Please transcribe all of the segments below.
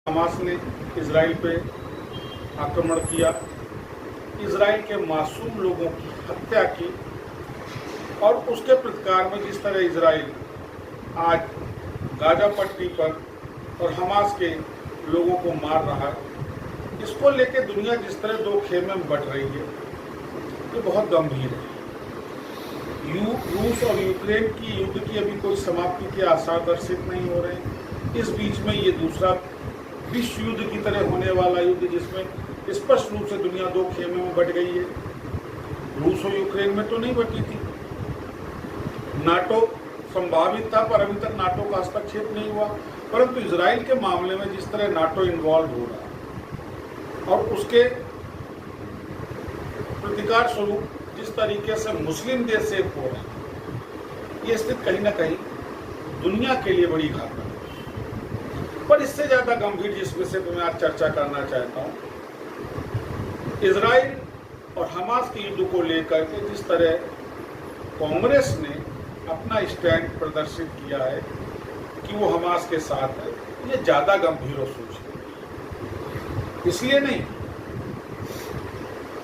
Hamas ने Israel पे आक्रमण किया, इजराइल के मासूम लोगों की हत्या की और उसके प्रतिकार में जिस तरह इजराइल आज गाजा पट्टी पर और हमास के लोगों को मार रहा है, इसको लेकर दुनिया जिस तरह दो खेमे में बट रही है, ये बहुत गंभीर है। रूस और यूक्रेन की युद्ध की अभी कोई समाप्ति के आसार दर्शित नहीं हो रहे हैं। इस बीच में ये दूसरा विश्व युद्ध की तरह होने वाला युद्ध, जिसमें स्पष्ट रूप से दुनिया दो खेमे में बट गई है। रूस और यूक्रेन में तो नहीं बटी थी। नाटो संभावित था, पर अभी तक नाटो का हस्तक्षेप नहीं हुआ। परंतु इजराइल के मामले में जिस तरह नाटो इन्वॉल्व हो रहा है और उसके प्रतिकार स्वरूप जिस तरीके से मुस्लिम देश एक हो रहे हैं, ये स्थिति कहीं ना कहीं दुनिया के लिए बड़ी घातक है। पर इससे ज्यादा गंभीर जिस विषय पर मैं आज चर्चा करना चाहता हूं, इजराइल और हमास के युद्ध को लेकर के जिस तरह कांग्रेस ने अपना स्टैंड प्रदर्शित किया है कि वो हमास के साथ है, ये ज्यादा गंभीर और सूचना। इसलिए नहीं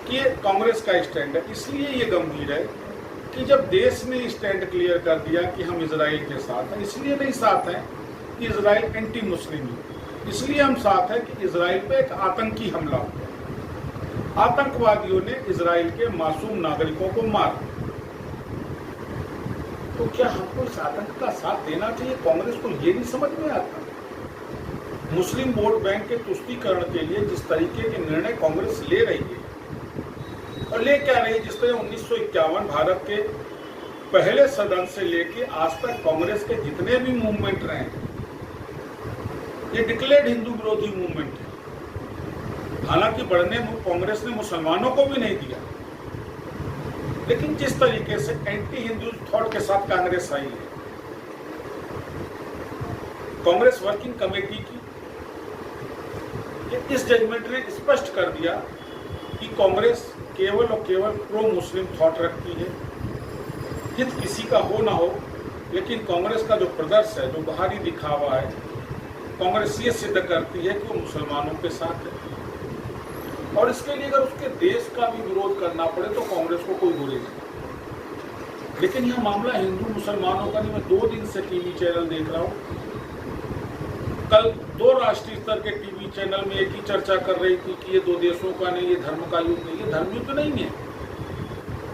कि ये कांग्रेस का स्टैंड है, इसलिए ये गंभीर है कि जब देश ने स्टैंड क्लियर कर दिया कि हम इजराइल के साथ हैं, इसलिए नहीं साथ हैं कि इजराइल एंटी मुस्लिम है, इसलिए हम साथ हैं कि इजराइल पे एक आतंकी हमला हुआ, आतंकवादियों ने इजराइल के मासूम नागरिकों को मारा। तो क्या हमको इस आतंक का साथ देना चाहिए? कांग्रेस को ये नहीं समझ में आता। मुस्लिम वोट बैंक के तुष्टीकरण के लिए जिस तरीके के निर्णय कांग्रेस ले रही है और ले क्या रही, जिस तरह 1951 भारत के पहले सदन से लेके आज तक कांग्रेस के जितने भी मूवमेंट रहे, ये डिक्लेयर्ड हिंदू विरोधी मूवमेंट है। हालांकि बढ़ने कांग्रेस ने मुसलमानों को भी नहीं दिया, लेकिन जिस तरीके से एंटी हिंदू थॉट के साथ कांग्रेस आई है, कांग्रेस वर्किंग कमेटी की इस जजमेंट ने स्पष्ट कर दिया कि कांग्रेस केवल और केवल प्रो मुस्लिम थॉट रखती है, हित किसी का हो ना हो, लेकिन कांग्रेस का जो प्रदर्शन है, जो बाहरी दिखावा है, कांग्रेस ये सिद्ध करती है कि वो मुसलमानों के साथ है। और इसके लिए अगर उसके देश का भी विरोध करना पड़े तो कांग्रेस को कोई बुरी नहीं। लेकिन यह मामला हिंदू मुसलमानों का नहीं। मैं 2 दिन से टीवी चैनल देख रहा हूँ, कल 2 राष्ट्रीय स्तर के टीवी चैनल में एक ही चर्चा कर रही थी कि ये 2 देशों का नहीं, ये धर्म का युद्ध नहीं। ये धर्म युद्ध नहीं है।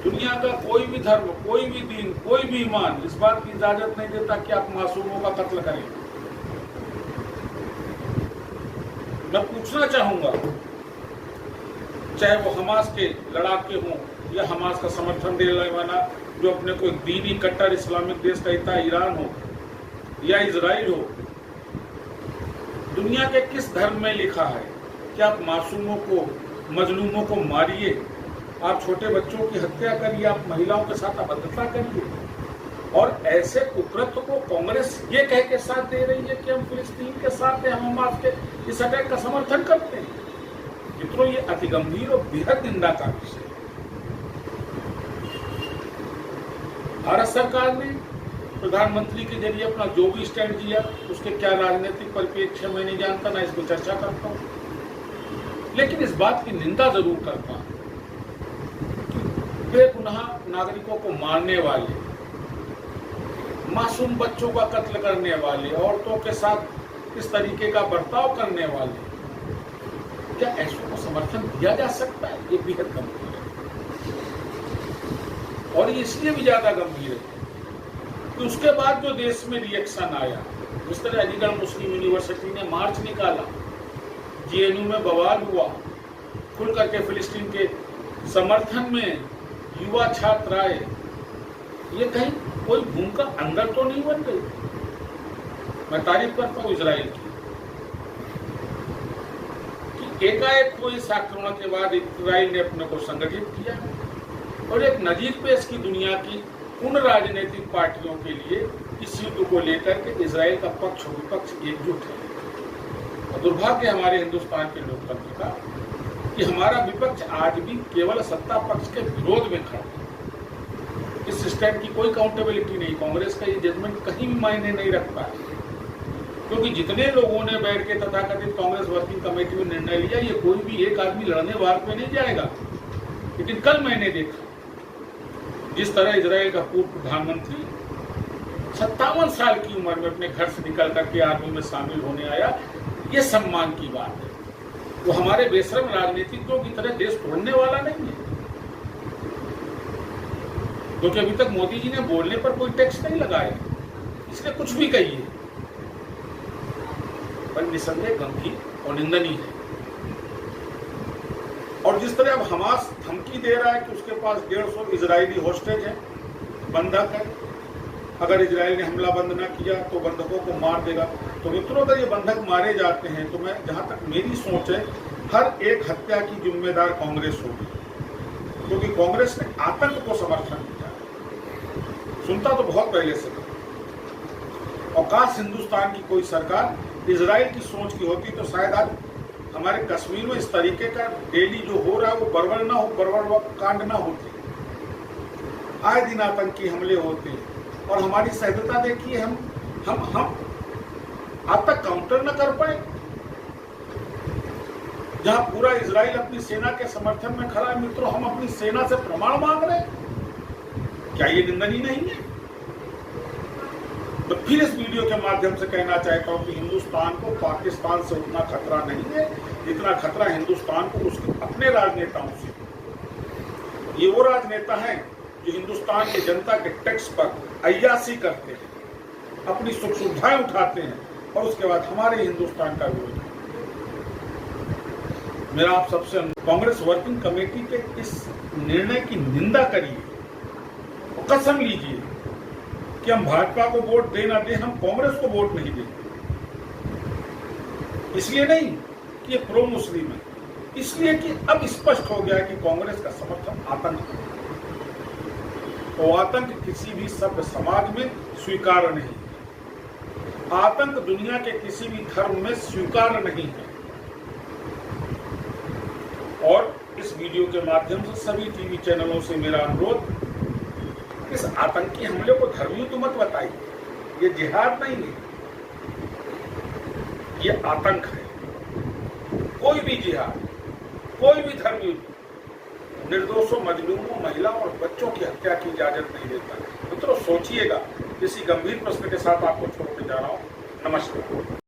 दुनिया का कोई भी धर्म, कोई भी दीन, कोई भी ईमान इस बात की इजाजत नहीं देता कि आप मासूमों का कत्ल करें। मैं पूछना चाहूंगा, चाहे वो हमास के लड़ाके हों या हमास का समर्थन देने वाला जो अपने को दीनी कट्टर इस्लामिक देश कहता है, ईरान हो या इजराइल हो, दुनिया के किस धर्म में लिखा है कि आप मासूमों को, मजलूमों को मारिए, आप छोटे बच्चों की हत्या करिए, आप महिलाओं के साथ अभद्रता करिए? और ऐसे कुकृत्य को कांग्रेस ये कह के साथ दे रही है कि हम फिलिस्तीन के साथ हैं, हम हमास के इस अटैक का समर्थन करते हैं। मित्रों, ये अति गंभीर और बेहद निंदा का विषय है। भारत सरकार ने प्रधानमंत्री के जरिए अपना जो भी स्टैंड दिया, उसके क्या राजनीतिक परिप्रेक्ष्य मैं नहीं जानता, ना इस पर चर्चा करता हूं, लेकिन इस बात की निंदा जरूर करता हूं कि बेगुनाह नागरिकों को मारने वाले, मासूम बच्चों का कत्ल करने वाले, औरतों के साथ इस तरीके का बर्ताव करने वाले, क्या ऐसों को समर्थन दिया जा सकता है? ये बेहद गंभीर है। और ये इसलिए भी ज्यादा गंभीर है कि उसके बाद जो देश में रिएक्शन आया, जिस तरह अलीगढ़ मुस्लिम यूनिवर्सिटी ने मार्च निकाला, जेएनयू में बवाल हुआ, खुल करके फिलिस्तीन के समर्थन में युवा छात्र आए, ये कहीं कोई भूमिका अंदर तो नहीं बन गई? मैं तारीफ करता हूं इजराइल की कि एकाएक हुए इस आक्रमण के बाद इजराइल ने अपने को संगठित किया और एक नजीर पेश की दुनिया की उन राजनीतिक पार्टियों के लिए इस युद्ध को लेकर के इजराइल का पक्ष और विपक्ष एकजुट है। और दुर्भाग्य हमारे हिंदुस्तान के लोकतंत्र का कि हमारा विपक्ष आज भी केवल सत्ता पक्ष के विरोध में खड़ा है। इस स्टैंड की कोई काउंटेबिलिटी नहीं। कांग्रेस का ये जजमेंट कहीं भी मायने नहीं रखता है। क्योंकि जितने लोगों ने बैठ के तथाकथित कांग्रेस वर्किंग कमेटी में निर्णय लिया, ये कोई भी एक आदमी लड़ने वार पे नहीं जाएगा। लेकिन कल मैंने देखा जिस तरह इजराइल का पूर्व प्रधानमंत्री 57 साल की उम्र में अपने घर से निकल करके आर्मी में शामिल होने आया, ये सम्मान की बात है। वो हमारे बेशरम राजनीतिज्ञों की तरह देश तोड़ने वाला नहीं है, क्योंकि अभी तक मोदी जी ने बोलने पर कोई टैक्स नहीं लगाया, इसलिए कुछ भी कहिए, पर निसंदेह गंभीर और निंदनीय है। और जिस तरह अब हमास धमकी दे रहा है कि उसके पास 150 इजरायली हॉस्टेज है, बंधक है, अगर इजराइल ने हमला बंद ना किया तो बंधकों को मार देगा। तो मित्रों, अगर ये बंधक मारे जाते हैं तो मैं, जहां तक मेरी सोच है, हर एक हत्या की जिम्मेदार कांग्रेस होगी, क्योंकि कांग्रेस ने आतंक को समर्थन दिया। सुनता तो बहुत पहले से था, और काश हिंदुस्तान की कोई सरकार इजराइल की सोच की होती तो शायद आज हमारे कश्मीर में इस तरीके का डेली जो हो रहा है वो बर्बर ना हो, बर्बर कांड ना होते। आए दिन आतंकी हमले होते हैं और हमारी सभ्यता देखिए, हम आज तक काउंटर न कर पाए। जहां पूरा इजराइल अपनी सेना के समर्थन में खड़ा है, मित्रों, हम अपनी सेना से प्रमाण मांग रहे हैं। क्या ये निंदनीय नहीं है? तो फिर इस वीडियो के माध्यम से कहना चाहता हूं कि हिंदुस्तान को पाकिस्तान से उतना खतरा नहीं है जितना खतरा हिंदुस्तान को उसके अपने राजनेताओं से। ये वो राजनेता हैं जो हिंदुस्तान की जनता के टैक्स पर अय्यासी करते हैं, अपनी सुख सुविधाएं उठाते हैं और उसके बाद हमारे हिंदुस्तान का विरोध करते हैं। मेरा आप सबसे कांग्रेस वर्किंग कमेटी के इस निर्णय की निंदा करिए और कसम लीजिए कि हम भाजपा को वोट दे ना दे, हम कांग्रेस को वोट नहीं देंगे। इसलिए नहीं कि ये प्रो मुस्लिम है, इसलिए कि अब स्पष्ट हो गया है कि कांग्रेस का समर्थन आतंक है। तो आतंक किसी भी सभ्य समाज में स्वीकार्य नहीं है। आतंक दुनिया के किसी भी धर्म में स्वीकार्य नहीं है। और इस वीडियो के माध्यम से सभी टीवी चैनलों से मेरा अनुरोध, इस आतंकी हमले को धर्मी युद्ध मत बताइए। ये जिहाद नहीं है, ये आतंक है। कोई भी जिहाद, कोई भी धर्मी युद्ध निर्दोषों, मजलूमों, महिला और बच्चों की हत्या की इजाजत नहीं देता। मित्रों, सोचिएगा। इसी गंभीर प्रश्न के साथ आपको छोड़ के जा रहा हूं। नमस्कार।